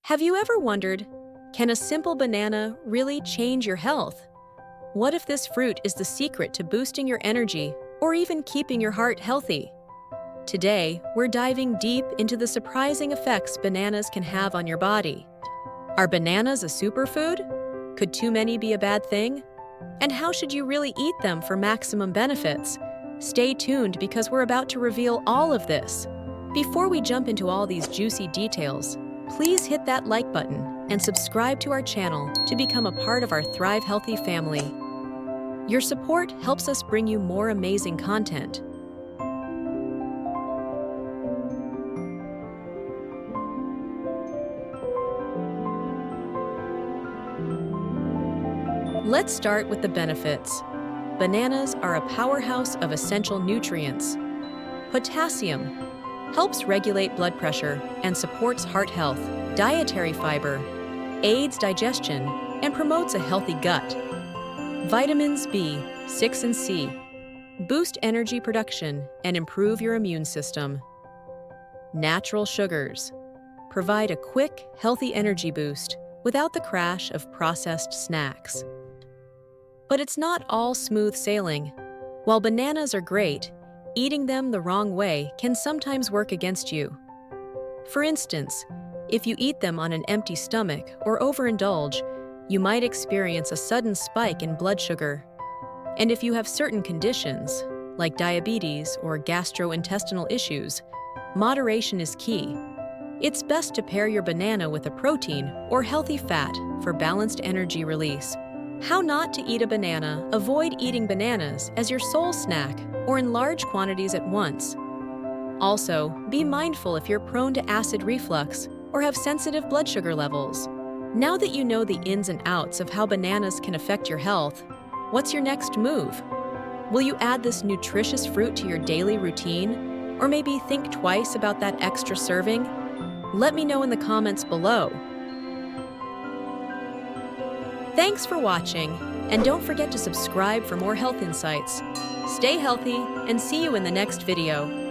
Have you ever wondered, can a simple banana really change your health? What if this fruit is the secret to boosting your energy or even keeping your heart healthy? Today, we're diving deep into the surprising effects bananas can have on your body. Are bananas a superfood? Could too many be a bad thing? And how should you really eat them for maximum benefits? Stay tuned because we're about to reveal all of this. Before we jump into all these juicy details, please hit that like button and subscribe to our channel to become a part of our Thrive Healthy family. Your support helps us bring you more amazing content. Let's start with the benefits. Bananas are a powerhouse of essential nutrients. Potassium helps regulate blood pressure and supports heart health. Dietary fiber aids digestion and promotes a healthy gut. Vitamins B, 6 and C boost energy production and improve your immune system. Natural sugars provide a quick, healthy energy boost without the crash of processed snacks. But it's not all smooth sailing. While bananas are great, eating them the wrong way can sometimes work against you. For instance, if you eat them on an empty stomach or overindulge, you might experience a sudden spike in blood sugar. And if you have certain conditions, like diabetes or gastrointestinal issues, moderation is key. It's best to pair your banana with a protein or healthy fat for balanced energy release. How not to eat a banana? Avoid eating bananas as your sole snack or in large quantities at once. Also, be mindful if you're prone to acid reflux or have sensitive blood sugar levels. Now that you know the ins and outs of how bananas can affect your health, what's your next move? Will you add this nutritious fruit to your daily routine? Or maybe think twice about that extra serving? Let me know in the comments below. Thanks for watching, and don't forget to subscribe for more health insights. Stay healthy, and see you in the next video.